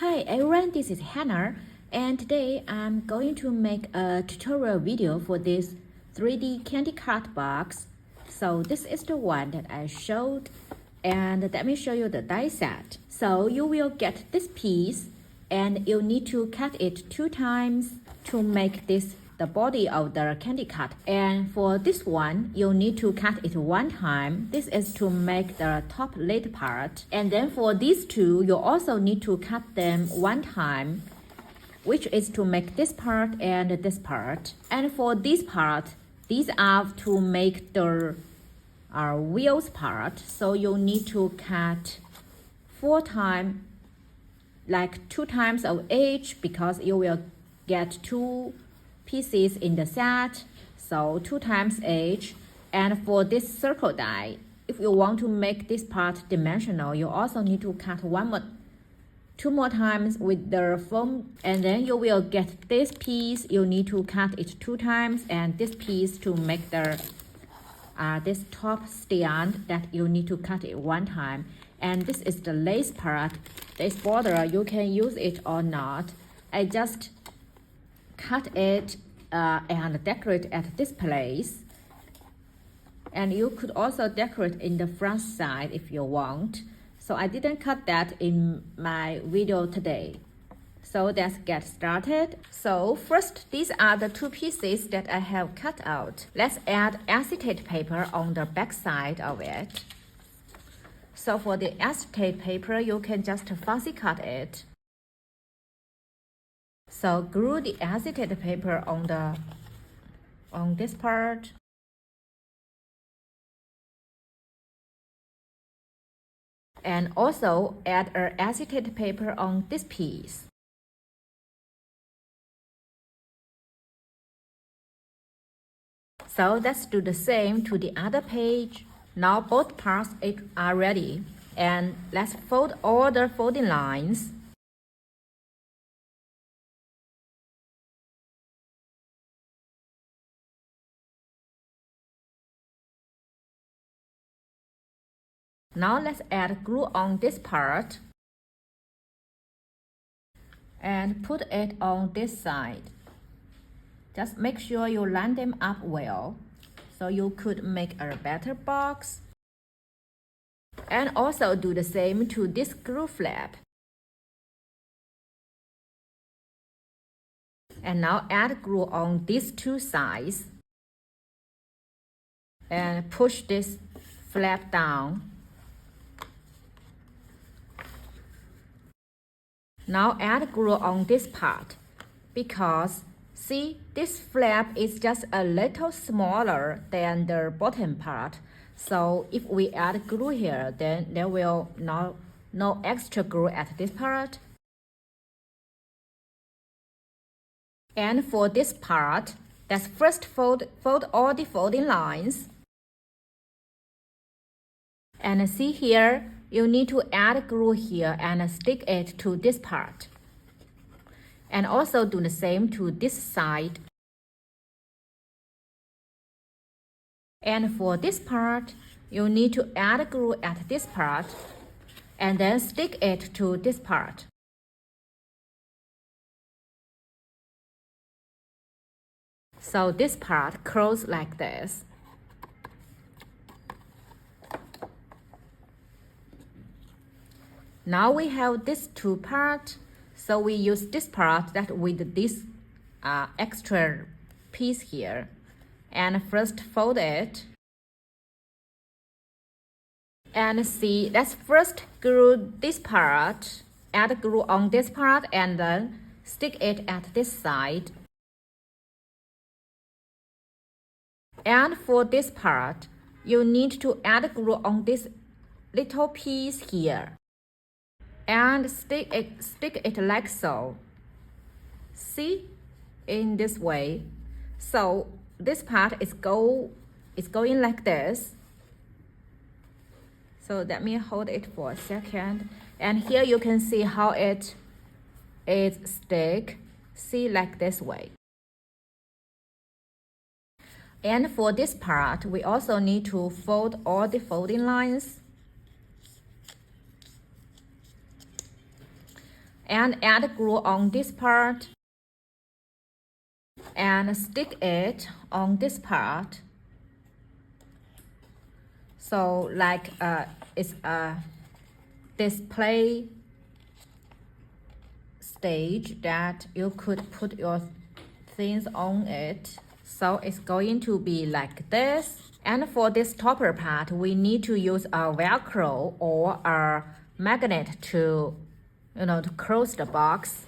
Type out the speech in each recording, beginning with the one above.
Hi everyone, this is Hannah, and today I'm going to make a tutorial video for this 3D candy card box. So this is the one that I showed, and let me show you the die set. So you will get this piece, and you need to cut it 2 times to make this the body of the candy card. And for this one, you need to cut it 1 time. This is to make the top lid part. And then for these two, you also need to cut them 1 time, which is to make this part and this part. And for this part, these are to make the wheels part. So you need to cut 4 times, like 2 times of each, because you will get 2 pieces in the set, so 2 times each. And for this circle die, if you want to make this part dimensional, you also need to cut 2 more times with the foam, and then you will get this piece. You need to cut it 2 times, and this piece to make the this top stand that you need to cut it 1 time. And this is the lace part. This border, you can use it or not. I just cut it and decorate at this place. And you could also decorate in the front side if you want. So I didn't cut that in my video today. So let's get started. So first, these are the 2 pieces that I have cut out. Let's add acetate paper on the back side of it. So for the acetate paper, you can just fussy cut it. So glue the acetate paper on this part. And also add acetate paper on this piece. So let's do the same to the other page. Now both parts are ready, and let's fold all the folding lines. Now let's add glue on this part and put it on this side. Just make sure you line them up well, so you could make a better box. And also do the same to this glue flap. And now add glue on these 2 sides and push this flap down. Now add glue on this part, because see, this flap is just a little smaller than the bottom part. So if we add glue here, then there will no extra glue at this part. And for this part, let's first fold all the folding lines. And see here, you need to add glue here and stick it to this part. And also do the same to this side. And for this part, you need to add glue at this part and then stick it to this part. So this part curls like this. Now we have this 2 parts, so we use this part that with this extra piece here. And first fold it. And see, let's first glue this part, add glue on this part, and then stick it at this side. And for this part, you need to add glue on this little piece here. And stick it like so. See, in this way. So this part is going like this. So let me hold it for a second. And here you can see how it is stick. See, like this way. And for this part, we also need to fold all the folding lines. and add glue on this part and stick it on this part. So like it's a display stage that you could put your things on it. So it's going to be like this. And for this topper part, we need to use a Velcro or a magnet to, to close the box.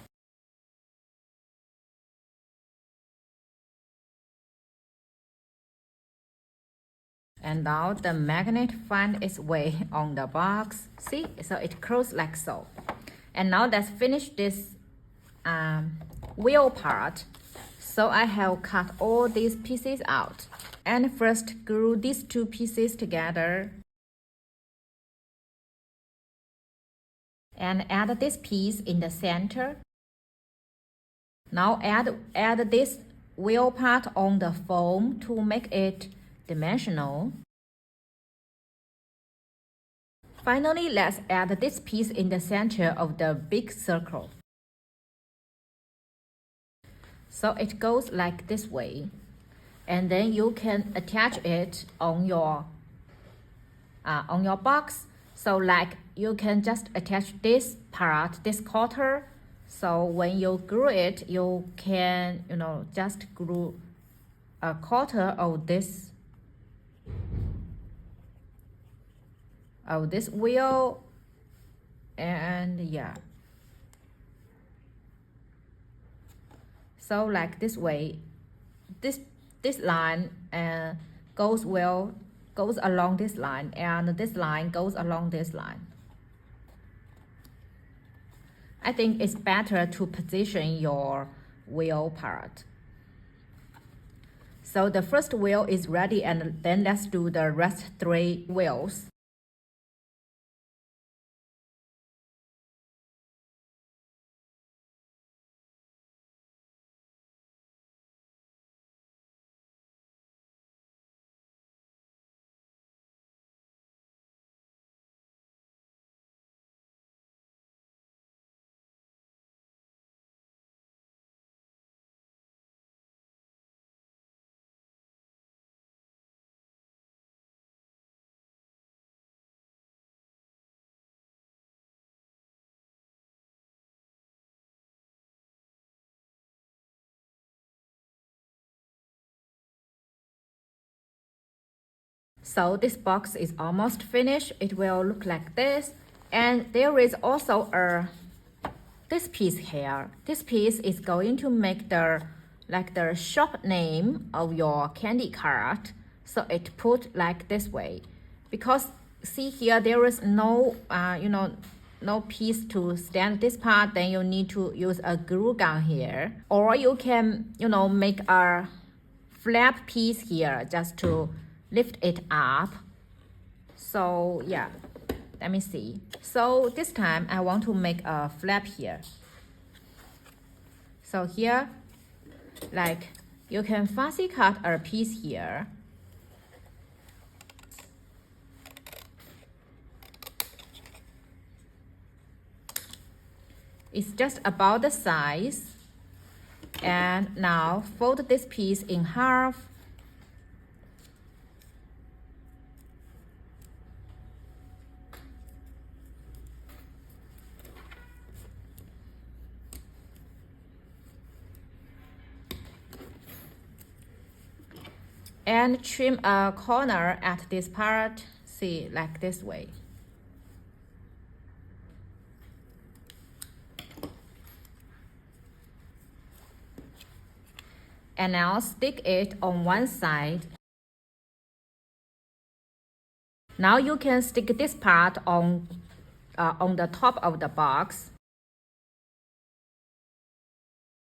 And now the magnet finds its way on the box. See, so it closes like so. And now let's finish this wheel part. So I have cut all these pieces out. And first glue these two pieces together. And add this piece in the center. Now add this wheel part on the foam to make it dimensional. Finally, let's add this piece in the center of the big circle. So it goes like this way. And then you can attach it on your box. So like you can just attach this part, this quarter. So when you glue it, you can, just glue a quarter of this wheel, and yeah. So like this way, this line goes along this line, and this line goes along this line. I think it's better to position your wheel part. So the first wheel is ready, and then let's do the rest 3 wheels. So this box is almost finished. It will look like this. And there is also this piece here. This piece is going to make the shop name of your candy cart. So it put like this way. Because see here, there is no, no piece to stand this part. Then you need to use a glue gun here. Or you can, make a flap piece here just to lift it up. So yeah, let me see. So this time I want to make a flap here. So here, like you can fussy cut a piece here. It's just about the size. And now fold this piece in half. And trim a corner at this part, see, like this way. And now stick it on one side. Now you can stick this part on the top of the box.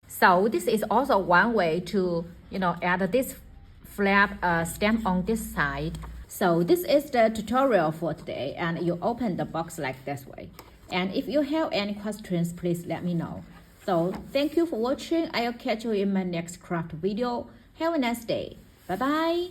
So this is also one way to, add this flap stamp on this side. So this is the tutorial for today, and you open the box like this way. And if you have any questions, please let me know. So thank you for watching. I'll catch you in my next craft video. Have a nice day. Bye bye.